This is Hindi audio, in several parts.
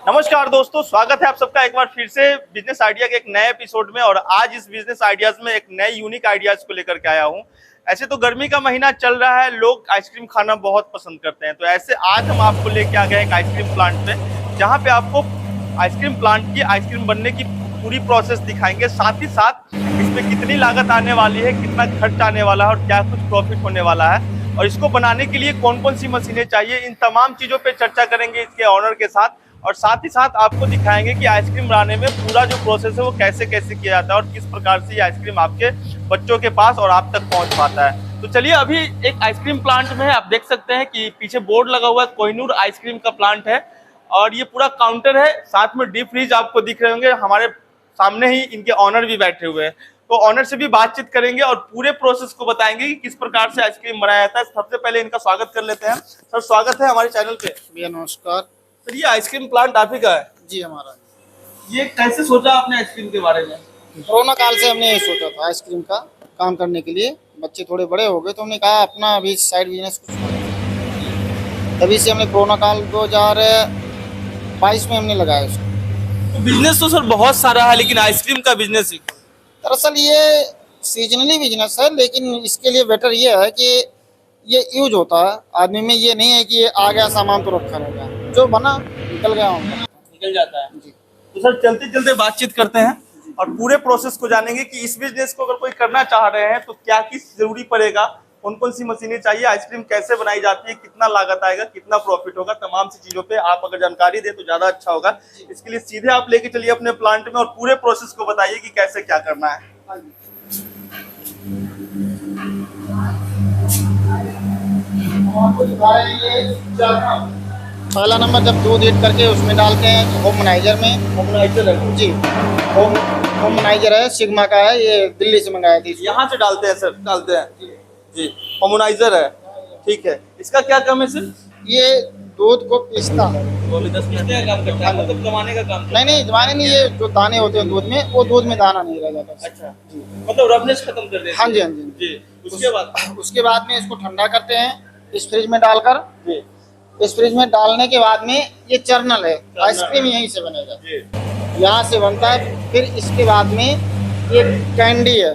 नमस्कार दोस्तों, स्वागत है आप सबका एक बार फिर से बिजनेस आइडिया के एक नए एपिसोड में। और आज इस बिजनेस आइडियाज में एक नए यूनिक आइडियाज को लेकर के आया हूं। ऐसे तो गर्मी का महीना चल रहा है, लोग आइसक्रीम खाना बहुत पसंद करते हैं। तो ऐसे आज हम आपको लेके आ गए एक आइसक्रीम प्लांट पे, जहां पे आपको आइसक्रीम प्लांट की आइसक्रीम बनने की पूरी प्रोसेस दिखाएंगे। साथ ही साथ इसमें कितनी लागत आने वाली है, कितना खर्च आने वाला है और क्या कुछ प्रॉफिट होने वाला है, और इसको बनाने के लिए कौन कौन सी मशीनें चाहिए, इन तमाम चीजों पे चर्चा करेंगे इसके ऑनर के साथ। और साथ ही साथ आपको दिखाएंगे कि आइसक्रीम बनाने में पूरा जो प्रोसेस है वो कैसे कैसे किया जाता है और किस प्रकार से ये आइसक्रीम आपके बच्चों के पास और आप तक पहुंच पाता है। तो चलिए, अभी एक आइसक्रीम प्लांट में है, आप देख सकते हैं कि पीछे बोर्ड लगा हुआ है, कोहिनूर आइसक्रीम का प्लांट है। और ये पूरा काउंटर है, साथ में डीप फ्रीज आपको दिख रहे होंगे। हमारे सामने ही इनके ऑनर भी बैठे हुए हैं, तो ऑनर से भी बातचीत करेंगे और पूरे प्रोसेस को बताएंगे कि किस प्रकार से आइसक्रीम बनाया जाता है। सबसे पहले इनका स्वागत कर लेते हैं। सर, स्वागत है हमारे चैनल पे। भैया नमस्कार। सर, ये आइसक्रीम प्लांट आप ही का है? जी हमारा। ये कैसे सोचा आपने आइसक्रीम के बारे में? कोरोना काल से हमने यही सोचा था आइसक्रीम का काम करने के लिए। बच्चे थोड़े बड़े हो गए तो हमने कहा अपना अभी साइड बिजनेस कुछ करें। तभी से हमने कोरोना काल 2022 में हमने लगाया उसको। तो बिजनेस तो सर बहुत सारा है, लेकिन आइसक्रीम का बिजनेस ही। दरअसल ये सीजनली बिजनेस है, लेकिन इसके लिए बेटर ये है कि ये यूज होता है आदमी में। ये नहीं है कि ये आ गया सामान तो रखा रहेगा, जो बना निकल गया निकल जाता है जी। तो सर चलते चलते बातचीत करते हैं और पूरे प्रोसेस को जानेंगे कि इस बिजनेस को अगर कोई करना चाह रहे हैं तो क्या किस जरूरी पड़ेगा, कौन कौन सी मशीनें चाहिए, आइसक्रीम कैसे बनाई जाती है, कितना लागत आएगा, कितना प्रॉफिट होगा, तमाम सी चीजों पे आप अगर जानकारी दे तो ज्यादा अच्छा होगा। इसके लिए सीधे आप लेके चलिए अपने प्लांट में और पूरे प्रोसेस को बताइए कि कैसे क्या करना है। पहला नंबर जब दूध हीट करके उसमें डालते हैं होमनाइजर में। होमनाइजर है जी, होमनाइजर है, सिग्मा का है, ये दिल्ली से मंगाया थी। यहाँ से डालते हैं सर? डालते हैं जी। होमनाइजर है, ठीक है। इसका क्या काम है सर? ये दूध को पीसता है। वो भी 10 पीसने का काम करता है, मतलब जमाने का काम? नहीं जमाने नहीं, ये जो दाने होते हैं दूध में, वो दूध में दाना नहीं रह जाता। अच्छा जी, मतलब रफनेस खत्म कर देते हैं। हाँ जी जी। उसके बाद में इसको ठंडा करते हैं इस फ्रिज में डालकर। जी। इस फ्रिज में डालने के बाद में ये चर्नल है, आइसक्रीम यहीं से बनेगा, यहाँ से बनता है। फिर इसके बाद में ये कैंडी है,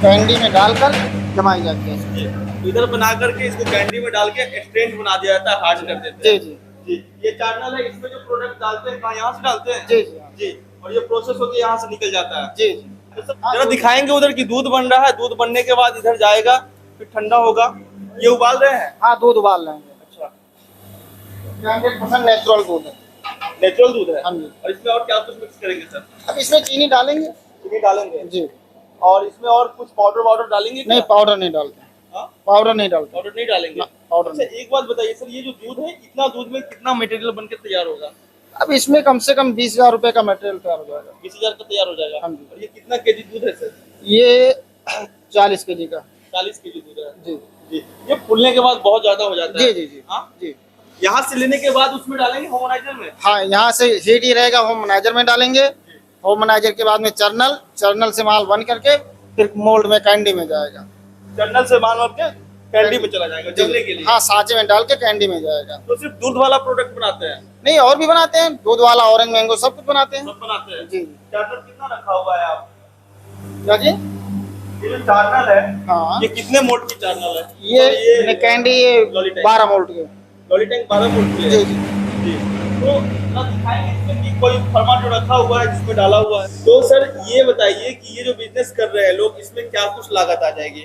कैंडी में डालकर जमाई जाती है। इधर बना करके इसको कैंडी में डाल के स्ट्रेंट बना दिया जाता है, हार्ड कर देते हैं। जी। ये चार्नल है, इसमें जो प्रोडक्ट डालते हैं कहाँ, यहाँ से डालते हैं? जी जी। और ये प्रोसेस होकर यहाँ से निकल जाता है। जी। तो जरा दिखाएंगे उधर की दूध बन रहा है, दूध बनने के बाद इधर जाएगा, फिर ठंडा होगा। ये उबाल रहे हैं? हाँ, दूध उबाल रहे हैं। अच्छा, 100% नेचुरल दूध है। नेचुरल दूध है? हाँ जी। और इसमें और क्या कुछ मिक्स करेंगे सर? अब इसमें चीनी डालेंगे। चीनी डालेंगे जी। और इसमें और कुछ पाउडर वाउडर डालेंगे? नहीं, पाउडर नहीं डालते। पाउडर नहीं डालते। पाउडर नहीं डालेंगे? पाउडर अच्छा, नहीं। एक बात बताइए सर, ये जो दूध है, इतना दूध में कितना मटेरियल बनके तैयार होगा? अब इसमें कम से कम 20,000 रुपए का मटेरियल तैयार हो जाएगा। 20,000 का तैयार हो जाएगा? हाँ जी। और ये कितना केजी दूध है सर? ये 40 केजी का। 40 केजी दूध है? जी जी। ये फूलने के बाद बहुत ज्यादा हो जाता है? जी। हाँ जी। यहाँ से लेने के बाद उसमें डालेंगे होमनाइजर में? हाँ, यहाँ से हीट ही रहेगा, होमनाइजर में डालेंगे। होमनाइजर के बाद में चर्नल से माल बन करके फिर मोल्ड में कैंडी में जाएगा। चैनल से माल के कैंडी में चला जाएगा जमने के लिए? हाँ, सांचे में डाल के कैंडी में जाएगा। तो सिर्फ दूध वाला प्रोडक्ट बनाते हैं? नहीं, और भी बनाते हैं, दूध वाला, ऑरेंज मैंगो, सब कुछ बनाते हैं। सब बनाते हैं जी। चार्जर कितना रखा हुआ है आप? क्या जी? ये जो चार्नल है, हाँ, ये कितने मोल्ड की चार्नल है? ये कैंडी ये 12 मोल्ड के। लॉली टैंक 12 मोल्ड की है? जी। जी। तो ना दिखाएंगे इसमें कि कोई फर्मा जो रखा हुआ है जिसमें डाला हुआ है। तो सर ये बताइए कि ये जो बिजनेस कर रहे हैं लोग, इसमें क्या कुछ लागत आ जाएगी?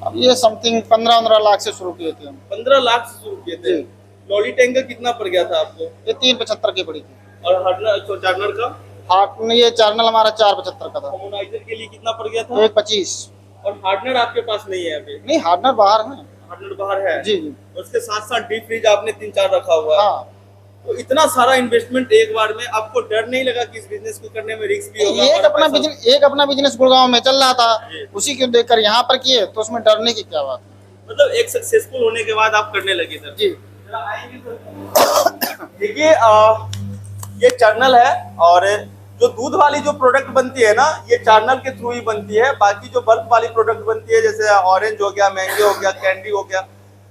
अब ये समथिंग 15-15 लाख से शुरू किए थे हम। 15 लाख से शुरू किए थे? जी। लॉली टैंक का कितना पड़ गया था आपको? ये 375 की पड़ी थी। और चार्नर का? हार्ट ये चैनल हमारा 475 का था। होमनाइजर के लिए कितना पड़ गया था? 125। और हार्डनर आपके पास नहीं है अभी? नहीं, हार्डनर बाहर है। हार्डनर बाहर है? जी। उसके साथ साथ डीप फ्रीज आपने 3-4 रखा हुआ है। हाँ। तो इतना सारा इन्वेस्टमेंट एक बार में, आपको डर नहीं लगा कि इस बिजनेस को करने में रिस्क भी होगा? एक अपना बिजनेस गुड़गांव में चल रहा था, उसी को देखकर यहाँ पर किए, तो उसमें डरने की क्या बात है। मतलब एक सक्सेसफुल होने के बाद आप करने लगे सर? जी। देखिए, ये चैनल है और जो दूध वाली जो प्रोडक्ट बनती है ना, ये चार्नल के थ्रू ही बनती है। बाकी जो बल्क वाली प्रोडक्ट बनती है, जैसे ऑरेंज हो गया, मैंगो हो गया, कैंडी हो गया,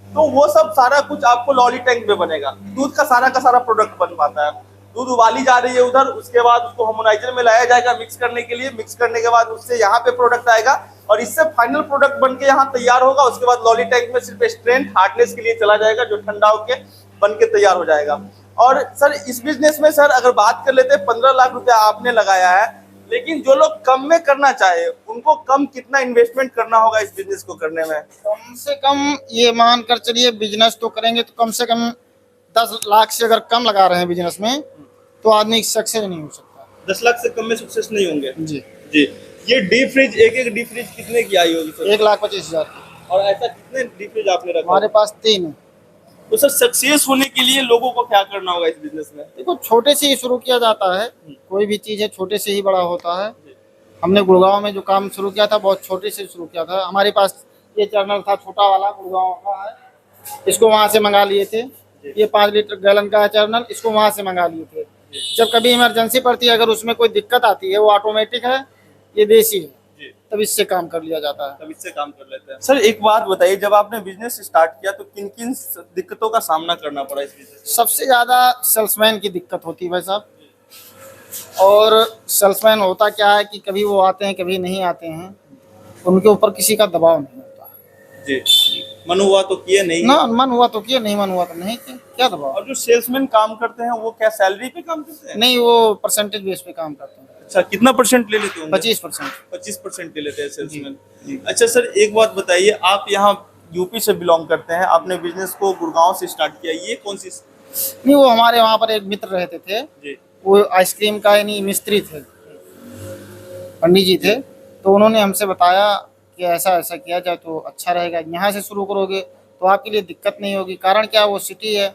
तो वो सब सारा कुछ आपको लॉली टैंक में बनेगा। दूध का सारा प्रोडक्ट बन पाता है। दूध उबाली जा रही है उधर, उसके बाद उसको हार्मोनाइजर में लाया जाएगा मिक्स करने के लिए, मिक्स करने के बाद उससे यहाँ पे प्रोडक्ट आएगा और इससे फाइनल प्रोडक्ट बन के यहाँ तैयार होगा। उसके बाद लॉली टैंक में सिर्फ स्ट्रेंथ हार्डनेस के लिए चला जाएगा, जो ठंडा होके बन के तैयार हो जाएगा। और सर इस बिजनेस में सर अगर बात कर लेते हैं 15 लाख रुपया आपने लगाया है, लेकिन जो लोग कम में करना चाहे उनको कम कितना इन्वेस्टमेंट करना होगा इस बिजनेस को करने में? कम से कम ये मान कर चलिए, बिजनेस तो करेंगे तो कम से कम 10 लाख से अगर कम लगा रहे हैं बिजनेस में तो आदमी सक्सेस नहीं हो सकता। 10 लाख से कम में सक्सेस नहीं होंगे जी जी। ये डीप फ्रिज, एक डीप फ्रिज कितने की आई होगी सर? 1,25,000 की। और ऐसा कितने डीप फ्रिज आपने रखा? हमारे पास 3 है। तो सर सक्सेस होने के लिए लोगों को क्या करना होगा इस बिजनेस में? देखो, छोटे से ही शुरू किया जाता है, कोई भी चीज है छोटे से ही बड़ा होता है। हमने गुड़गांव में जो काम शुरू किया था बहुत छोटे से शुरू किया था। हमारे पास ये चैनल था छोटा वाला, गुड़गांव का है, इसको वहां से मंगा लिए थे। ये 5 लीटर गैलन का चैनल, इसको वहां से मंगा लिए थे। जब कभी इमरजेंसी पड़ती है, अगर उसमें कोई दिक्कत आती है, वो ऑटोमेटिक है, ये देसी है, तब इससे काम कर लिया जाता है। तब इससे काम कर लेते हैं। सर एक बात बताइए, जब आपने बिजनेस स्टार्ट किया तो किन किन दिक्कतों का सामना करना पड़ा इस बिजनेस में? सबसे ज्यादा सेल्समैन की दिक्कत होती है भाई साहब। और सेल्समैन होता क्या है कि कभी वो आते हैं कभी नहीं आते हैं, उनके ऊपर किसी का दबाव नहीं होता है। जी, मन हुआ तो किए, नहीं ना मन हुआ तो किए, नहीं मन हुआ तो नहीं किए, क्या दबाव। और जो सेल्समैन काम करते हैं वो क्या सैलरी पे काम करते हैं? नहीं, वो परसेंटेज बेस पे काम करते हैं। अच्छा, कितना परसेंट ले लेते होंगे? 25%। 25% ले लेते हैं सेल्समैन। अच्छा सर एक बात बताइए, आप यहाँ यूपी से बिलोंग करते हैं, आपने बिजनेस को गुड़गांव से स्टार्ट किया, ये कौन सी? नहीं, वो हमारे वहाँ पर एक मित्र रहते थे, जी। वो आइसक्रीम का यानी मिस्त्री थे, पंडित जी थे, तो उन्होंने हमसे बताया कि ऐसा ऐसा किया जाए तो अच्छा रहेगा। यहाँ से शुरू करोगे तो आपके लिए दिक्कत नहीं होगी। कारण क्या, वो सिटी है,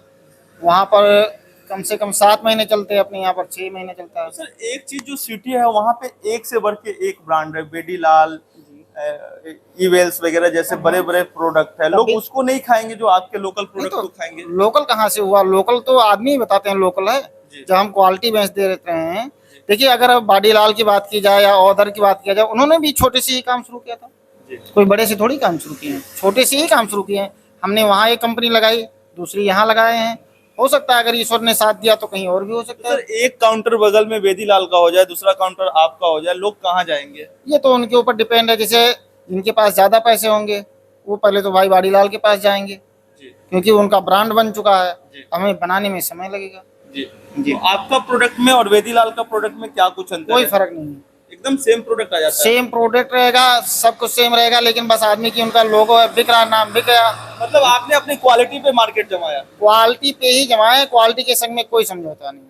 वहाँ पर कम से कम 7 महीने चलते हैं, अपने यहाँ पर 6 महीने चलता है। सर एक चीज जो सिटी है वहाँ पे एक से बढ़ के एक ब्रांड है, बेडीलाल, ईवेल्स वगैरह जैसे बड़े बड़े प्रोडक्ट है, लोग उसको नहीं खाएंगे जो आपके लोकल प्रोडक्ट को खाएंगे। लोकल कहाँ से हुआ? लोकल तो आदमी ही बताते हैं लोकल है, जब हम क्वालिटी बेच दे रहे हैं। देखिए, अगर बाडीलाल की बात की जाए या ऑदर की बात किया जाए, उन्होंने भी छोटे से ही काम शुरू किया था, कोई बड़े से थोड़ी काम शुरू किए हैं, छोटे से ही काम शुरू किए हैं। हमने वहाँ एक कंपनी लगाई, दूसरी यहाँ लगाए हैं। हो सकता है अगर ईश्वर ने साथ दिया तो कहीं और भी हो सकता है। सर एक काउंटर बगल में बेदीलाल का हो जाए, दूसरा काउंटर आपका हो जाए, लोग कहाँ जाएंगे? ये तो उनके ऊपर डिपेंड है। जैसे जिनके पास ज्यादा पैसे होंगे वो पहले तो भाई बाडीलाल के पास जाएंगे, क्योंकि उनका ब्रांड बन चुका है, हमें बनाने में समय लगेगा। जी। तो आपका प्रोडक्ट में और बेदीलाल का प्रोडक्ट में क्या कुछ अंतर है? कोई फर्क नहीं है, एकदम सेम प्रोडक्ट आ जाता है। सेम प्रोडक्ट रहेगा, सब कुछ सेम रहेगा, लेकिन बस आदमी की उनका लोगो है, बिक रहा, नाम बिक गया। मतलब आपने अपनी क्वालिटी पे मार्केट जमाया? क्वालिटी पे ही जमाए, क्वालिटी के संग में कोई समझौता नहीं।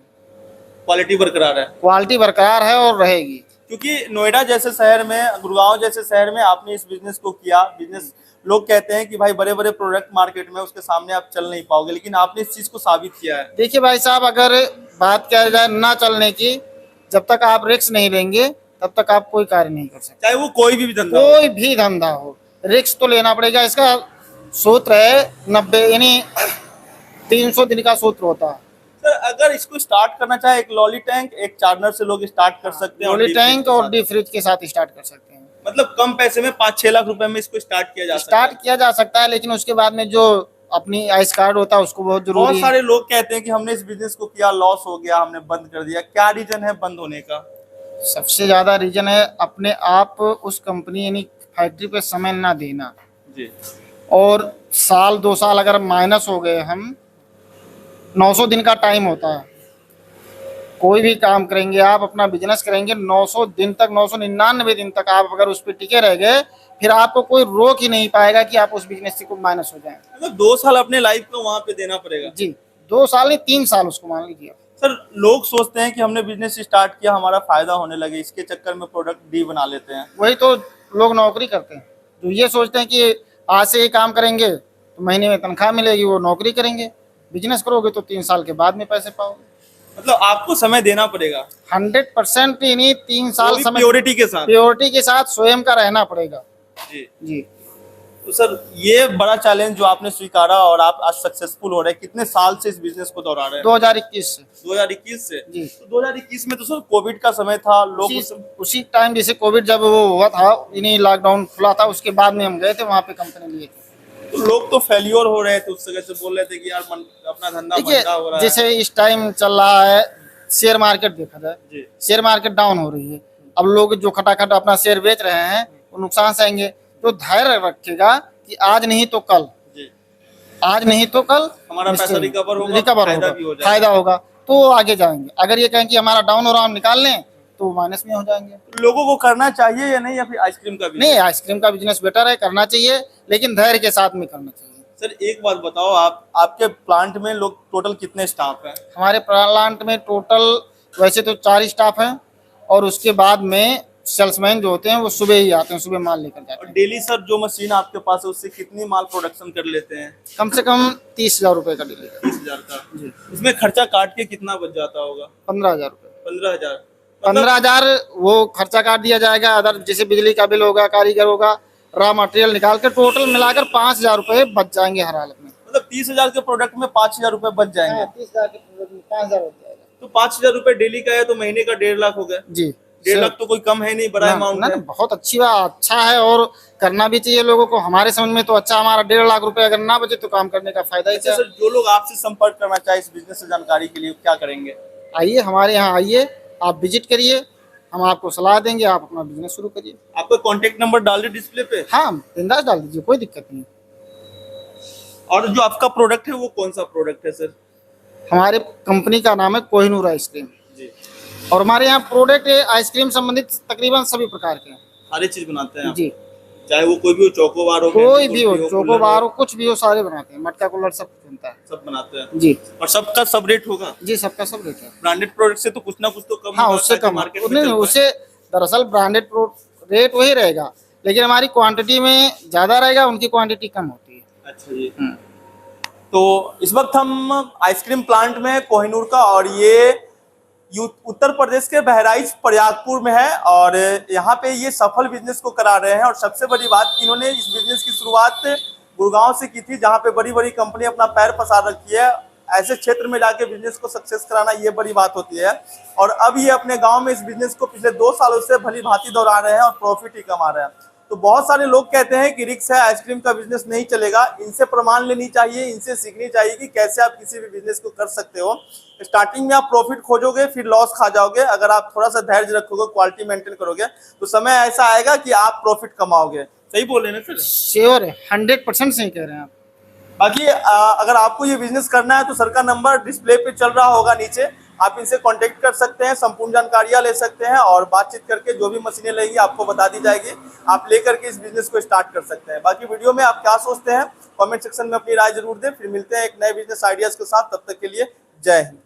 क्वालिटी बरकरार है? क्वालिटी बरकरार है और रहेगी। क्योंकि नोएडा जैसे शहर में, गुड़गांव जैसे शहर में आपने इस बिजनेस को किया। बिजनेस लोग कहते हैं कि भाई बड़े बड़े प्रोडक्ट मार्केट में उसके सामने आप चल नहीं पाओगे, लेकिन आपने इस चीज को साबित किया है। देखिए भाई साहब, अगर बात किया जाए ना चलने की, जब तक आप रिस्क नहीं लेंगे तब तक आप कोई कार्य नहीं कर सकते, चाहे वो कोई भी धंधा हो। कोई भी धंधा हो, रिस्क तो लेना पड़ेगा। इसका सूत्र है 90 यानी 300 दिन का सूत्र होता है। सर अगर इसको स्टार्ट करना चाहे, एक लॉली टैंक, एक चार्नर से लोग स्टार्ट कर सकते हैं। लॉली टैंक और डीप फ्रिज के साथ स्टार्ट कर सकते हैं। मतलब कम पैसे में 5-6 लाख रुपए में इसको स्टार्ट किया जा सकता है। स्टार्ट किया जा सकता है, लेकिन उसके बाद में जो अपनी आइस कार्ड होता है उसको बहुत जरूरी बहुत है। सारे लोग कहते हैं कि हमने इस बिजनेस को किया, लॉस हो गया, हमने बंद कर दिया। क्या रीजन है बंद होने का? सबसे ज्यादा रीजन है अपने आप उस कंपनी यानी फैक्ट्री पे समय ना देना जी। और साल 2 साल अगर माइनस हो गए, हम 900 दिन का टाइम होता है। कोई भी काम करेंगे आप, अपना बिजनेस करेंगे, 900 दिन तक, 999 दिन तक आप अगर उस पर टिके रह गए, फिर आपको कोई रोक ही नहीं पाएगा कि आप उस बिजनेस से को माइनस हो जाए। मतलब 2 साल अपने लाइफ को वहां पे देना पड़ेगा? जी, 2 साल नहीं 3 साल उसको मान लीजिए। सर लोग सोचते हैं कि हमने बिजनेस स्टार्ट किया, हमारा फायदा होने लगे, इसके चक्कर में प्रोडक्ट डी बना लेते हैं। वही तो लोग नौकरी करते हैं, जो ये सोचते हैं कि आज से ये काम करेंगे तो महीने में तनख्वाह मिलेगी, वो नौकरी करेंगे। बिजनेस करोगे तो 3 साल के बाद में पैसे पाओगे। मतलब आपको समय देना पड़ेगा 100% यानी 3 साल समय प्योरिटी के साथ। प्योरिटी के साथ स्वयं का रहना पड़ेगा। जी जी। तो सर ये बड़ा चैलेंज जो आपने स्वीकारा और आप आज सक्सेसफुल हो रहे हैं, कितने साल से इस बिजनेस को दोहरा रहे हैं? 2021 से। 2021 से? जी। तो 2021 में तो सर कोविड का समय था, लोग उसी टाइम जैसे कोविड जब वो हुआ था, यानी लॉकडाउन खुला था, उसके बाद में हम गए थे वहाँ पे, कंपनी लिए थे। तो लोग तो फेल्योर हो रहे थे, उस जगह से बोल रहे थे कि यार अपना धंधा मंदा हो रहा है। जैसे इस टाइम चल रहा है शेयर मार्केट देखा जाए, जी शेयर मार्केट डाउन हो रही है। अब लोग जो खटाखट अपना शेयर बेच रहे हैं वो नुकसान सहेंगे। तो धैर्य रखेगा कि आज नहीं तो कल, जी आज नहीं तो कल हमारा पैसा निश्चय रिकवर होगा, रिकवर फायदा होगा, भी हो जाएगा। फायदा होगा, तो आगे जाएंगे। अगर ये कहें कि हमारा डाउन हो रहा हम निकाल लें तो माइनस में हो जाएंगे। लोगों को करना चाहिए या नहीं, या फिर आइसक्रीम का नहीं, आइसक्रीम का बिजनेस बेटर है, करना चाहिए, लेकिन धैर्य के साथ में करना चाहिए। सर एक बात बताओ, आपके प्लांट में लोग टोटल कितने स्टाफ हैं? हमारे प्लांट में टोटल वैसे तो 4 स्टाफ हैं, और उसके बाद में सेल्समैन जो होते हैं वो सुबह ही आते हैं, सुबह माल लेकर जाते और हैं। डेली सर जो मशीन आपके पास है उससे कितनी माल प्रोडक्शन कर लेते हैं? कम से कम 30,000 रुपये का डिलीवरी। 30,000 का जी, इसमें खर्चा काट के कितना बच जाता होगा? 15,000 रुपये। 15,000 15,000 वो खर्चा काट दिया जाएगा, अदर जैसे बिजली का बिल होगा, कारीगर होगा, रॉ मटेरियल निकाल कर टोटल मिलाकर 5,000 रुपये बच जाएंगे हर हालत में। मतलब 30,000 के प्रोडक्ट में 5,000 रुपए बच जाएंगे। 30,000 के प्रोडक्ट में 5,000 हो जाएगा। तो 5,000 रुपए डेली का है तो महीने का 1.5 लाख हो गया। जी, 1.5 लाख तो कोई कम है नहीं, बड़ा अमाउंट ना, है। बहुत अच्छी बात, अच्छा है, और करना भी चाहिए लोगों को। हमारे समझ में तो अच्छा, हमारा 1.5 लाख रुपए अगर ना बचे तो काम करने का फायदा ही अच्छा क्या। सर, जो लोग आपसे संपर्क करना चाहे इस बिजनेस से जानकारी के लिए क्या करेंगे? आइए हमारे यहाँ, आइए आप विजिट करिए, हम आपको सलाह देंगे, आप अपना बिजनेस शुरू करिए। आपका कॉन्टेक्ट नंबर डाल दे डिस्प्ले पे। हाँ, बिंदास डाल दीजिए, कोई दिक्कत नहीं। और जो आपका प्रोडक्ट है वो कौन सा प्रोडक्ट है सर? हमारे कंपनी का नाम है कोहिनूर आइसक्रीम, जी और हमारे यहाँ प्रोडक्ट आइसक्रीम संबंधित तकरीबन सभी प्रकार के हैं। सारी चीज बनाते हैं आप? जी, चाहे वो कोई भी हो, चोकोबार हो, कोई भी हो, कुल्फी चोकोबार हो, कुछ भी हो, सारे बनाते हैं। मटका कुल्हड़ सब कुछ बनता है। सब बनाते हैं जी और सबका सब रेट होगा? जी, सबका सब रेट है। ब्रांडेड प्रोडक्ट से तो कुछ ना कुछ तो कम हाँ, होगा उससे ताकि कम, मार्केट में नहीं, चल पाए। उससे दरअसल ब्रांडेड रेट वही रहेगा, लेकिन हमारी क्वांटिटी में ज्यादा रहेगा, उनकी क्वांटिटी कम होती है। अच्छा जी। तो इस वक्त हम आइसक्रीम प्लांट में कोहिनूर का, और ये उत्तर प्रदेश के बहराइच प्रयागपुर में है, और यहाँ पे ये सफल बिजनेस को करा रहे हैं। और सबसे बड़ी बात कि इन्होंने इस बिजनेस की शुरुआत गुड़गांव से की थी, जहाँ पे बड़ी बड़ी कंपनी अपना पैर पसार रखी है। ऐसे क्षेत्र में जाके बिजनेस को सक्सेस कराना ये बड़ी बात होती है। और अब ये अपने गांव में इस बिजनेस को पिछले 2 सालों से भली भांति दोहरा रहे हैं और प्रॉफिट ही कमा रहे हैं। तो बहुत सारे लोग कहते हैं कि रिस्क है, आइसक्रीम का बिजनेस नहीं चलेगा। इनसे प्रमाण लेनी चाहिए, इनसे सीखनी चाहिए कि कैसे आप किसी भी बिजनेस को कर सकते हो। स्टार्टिंग में आप प्रॉफिट खोजोगे, फिर लॉस खा जाओगे। अगर आप थोड़ा सा धैर्य रखोगे, क्वालिटी मेंटेन करोगे, तो समय ऐसा आएगा कि आप प्रॉफिट कमाओगे। सही बोल रहे हैं ना सर? श्योर है, 100% सही कह रहे हैं आप। बाकी अगर आपको ये बिजनेस करना है तो सर का नंबर डिस्प्ले पे चल रहा होगा नीचे, आप इनसे कांटेक्ट कर सकते हैं, संपूर्ण जानकारियां ले सकते हैं, और बातचीत करके जो भी मशीनें लेंगी आपको बता दी जाएगी। आप लेकर के इस बिजनेस को स्टार्ट कर सकते हैं। बाकी वीडियो में आप क्या सोचते हैं कमेंट सेक्शन में अपनी राय जरूर दें। फिर मिलते हैं एक नए बिजनेस आइडियाज के साथ, तब तक के लिए जय हिंद।